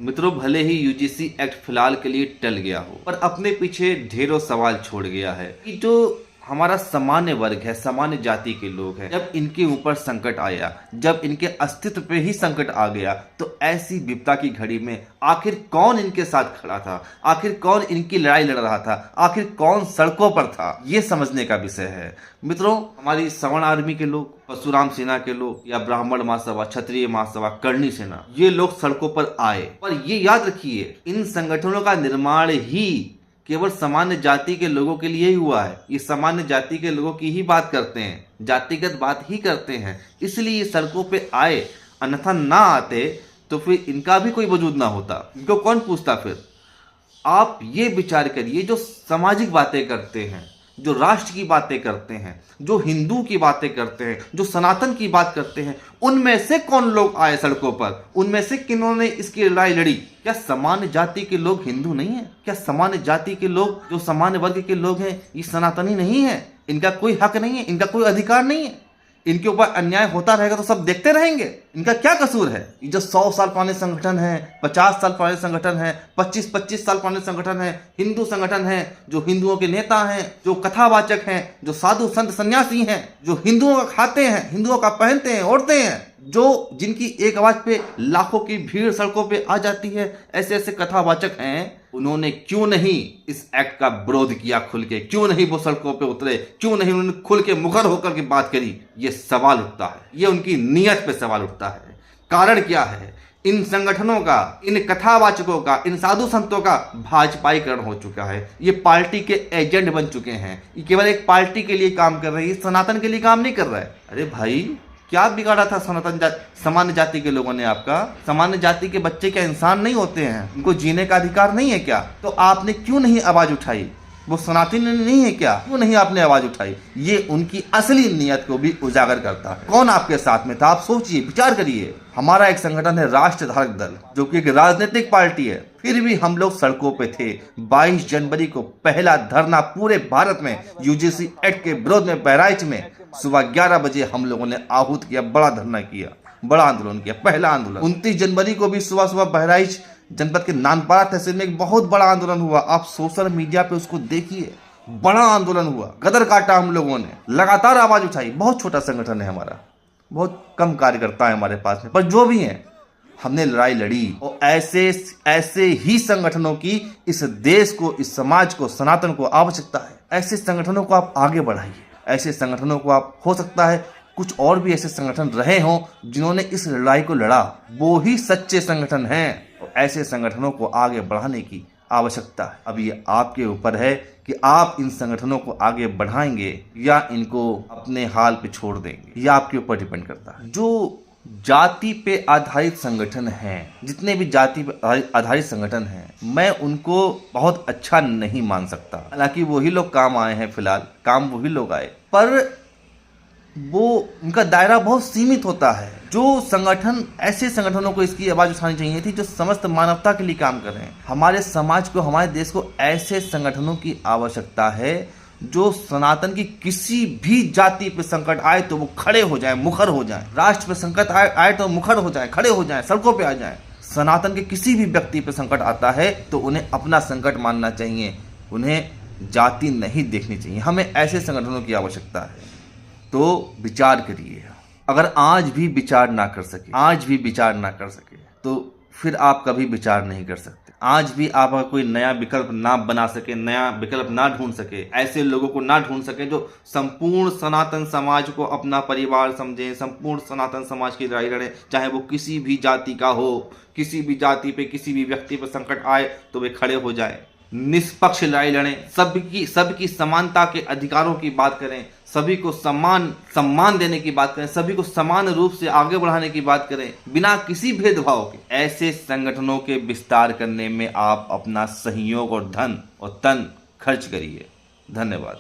मित्रों, भले ही UGC act फिलहाल के लिए टल गया हो, पर अपने पीछे ढेरों सवाल छोड़ गया है कि जो हमारा सामान्य वर्ग है, सामान्य जाति के लोग हैं, जब इनके ऊपर संकट आया, जब इनके अस्तित्व पे ही संकट आ गया, तो ऐसी विपदा की घड़ी में आखिर कौन इनके साथ खड़ा था, आखिर कौन इनकी लड़ाई लड़ रहा था, आखिर कौन सड़कों पर था, ये समझने का विषय है। मित्रों, हमारी सवर्ण आर्मी के लोग, परशुराम सेना के लोग, या ब्राह्मण महासभा, क्षत्रिय महासभा, कर्णी सेना, ये लोग सड़कों पर आए। पर ये याद रखिए, इन संगठनों का निर्माण ही केवल सामान्य जाति के लोगों के लिए ही हुआ है। ये सामान्य जाति के लोगों की ही बात करते हैं, जातिगत बात ही करते हैं, इसलिए ये सड़कों पे आए। अन्यथा ना आते तो फिर इनका भी कोई वजूद ना होता, इनको कौन पूछता फिर। आप ये विचार करिए, जो सामाजिक बातें करते हैं, जो राष्ट्र की बातें करते हैं, जो हिंदू की बातें करते हैं, जो सनातन की बात करते हैं, उनमें से कौन लोग आए सड़कों पर, उनमें से किन्होंने इसकी लड़ाई लड़ी। क्या सामान्य जाति के लोग हिंदू नहीं है? क्या सामान्य जाति के लोग, जो सामान्य वर्ग के लोग हैं, ये सनातनी नहीं है? इनका कोई हक नहीं है? इनका कोई अधिकार नहीं है? इनके ऊपर अन्याय होता रहेगा तो सब देखते रहेंगे? इनका क्या कसूर है? ये जो 100 साल पुराने संगठन है, 50 साल पुराने संगठन है, 25-25 साल पुराने संगठन है, हिंदू संगठन है, जो हिंदुओं के नेता हैं, जो कथावाचक हैं, जो साधु संत सन्यासी हैं, जो हिंदुओं का खाते हैं, हिंदुओं का पहनते हैं, ओढ़ते हैं, जो जिनकी एक आवाज पे लाखों की भीड़ सड़कों पे आ जाती है, ऐसे ऐसे कथावाचक हैं। उन्होंने क्यों नहीं इस एक्ट का विरोध किया खुल के? क्यों नहीं वो सड़कों पे उतरे? क्यों नहीं उन्होंने खुल के मुखर होकर के बात करी? ये सवाल उठता है, ये उनकी नीयत पे सवाल उठता है। कारण क्या है? इन संगठनों का, इन कथावाचकों का, इन साधु संतों का भाजपाईकरण हो चुका है। ये पार्टी के एजेंट बन चुके हैं। ये केवल एक पार्टी के लिए काम कर रहे हैं, सनातन के लिए काम नहीं कर रहा है। अरे भाई, क्या बिगाड़ा था सामान्य जाति के लोगों ने आपका? सामान्य जाति के बच्चे क्या इंसान नहीं होते हैं? उनको जीने का अधिकार नहीं है क्या? तो आपने क्यों नहीं आवाज उठाई? वो सनातनी नहीं है क्या? क्यों नहीं आपने आवाज उठाई? ये उनकी असली नीयत को भी उजागर करता है। कौन आपके साथ में था? आप सोचिए, विचार करिए। हमारा एक संगठन है राष्ट्र धारक दल, जो कि एक राजनीतिक पार्टी है, फिर भी हम लोग सड़कों पे थे। 22 जनवरी को पहला धरना पूरे भारत में यूजीसी एक्ट के विरोध में बहराइच में सुबह 11 बजे हम लोगों ने आहूत किया, बड़ा धरना किया, बड़ा आंदोलन किया, पहला आंदोलन। 29 जनवरी को भी सुबह सुबह बहराइच जनपद के नानपारा तहसील में एक बहुत बड़ा आंदोलन हुआ। आप सोशल मीडिया पे उसको देखिए, बड़ा आंदोलन हुआ, गदर काटा हम लोगों ने, लगातार आवाज उठाई। बहुत छोटा संगठन है हमारा, बहुत कम कार्यकर्ता है हमारे पास में, पर जो भी है हमने लड़ाई लड़ी। और ऐसे ही संगठनों की इस देश को, इस समाज को, सनातन को आवश्यकता है। ऐसे संगठनों को आप आगे बढ़ाइए। ऐसे संगठनों को आप, हो सकता है कुछ और भी ऐसे संगठन रहे हों जिन्होंने इस लड़ाई को लड़ा, वो ही सच्चे संगठन हैं। और ऐसे संगठनों को आगे बढ़ाने की आवश्यकता है। अब ये आपके ऊपर है कि आप इन संगठनों को आगे बढ़ाएंगे या इनको अपने हाल पे छोड़ देंगे, ये आपके ऊपर डिपेंड करता है। जो जाति पे आधारित संगठन हैं, जितने भी जाति पे आधारित संगठन हैं, मैं उनको बहुत अच्छा नहीं मान सकता। हालांकि वही लोग काम आए हैं, फिलहाल काम वही लोग आए, पर वो उनका दायरा बहुत सीमित होता है। जो संगठन, ऐसे संगठनों को इसकी आवाज उठानी चाहिए थी जो समस्त मानवता के लिए काम कर रहे हैं। हमारे समाज को, हमारे देश को ऐसे संगठनों की आवश्यकता है जो सनातन की किसी भी जाति पे संकट आए तो वो खड़े हो जाए, मुखर हो जाए। राष्ट्र पे संकट आए तो मुखर हो जाए, खड़े हो जाए, सड़कों पे आ जाए। सनातन के किसी भी व्यक्ति पे संकट आता है तो उन्हें अपना संकट मानना चाहिए, उन्हें जाति नहीं देखनी चाहिए। हमें ऐसे संगठनों की आवश्यकता है। तो विचार करिए। अगर आज भी विचार ना कर सके, तो फिर आप कभी विचार नहीं कर सकते। आज भी आप अगर कोई नया विकल्प ना बना सके, नया विकल्प ना ढूंढ सके, ऐसे लोगों को ना ढूंढ सके जो संपूर्ण सनातन समाज को अपना परिवार समझें, संपूर्ण सनातन समाज की लड़ाई लड़े, चाहे वो किसी भी जाति का हो, किसी भी जाति पे, किसी भी व्यक्ति पर संकट आए तो वे खड़े हो जाए, निष्पक्ष लड़ाई लड़ें, सबकी समानता के अधिकारों की बात करें, सभी को सम्मान देने की बात करें, सभी को समान रूप से आगे बढ़ाने की बात करें, बिना किसी भेदभाव के। ऐसे संगठनों के विस्तार करने में आप अपना सहयोग और धन और तन खर्च करिए। धन्यवाद।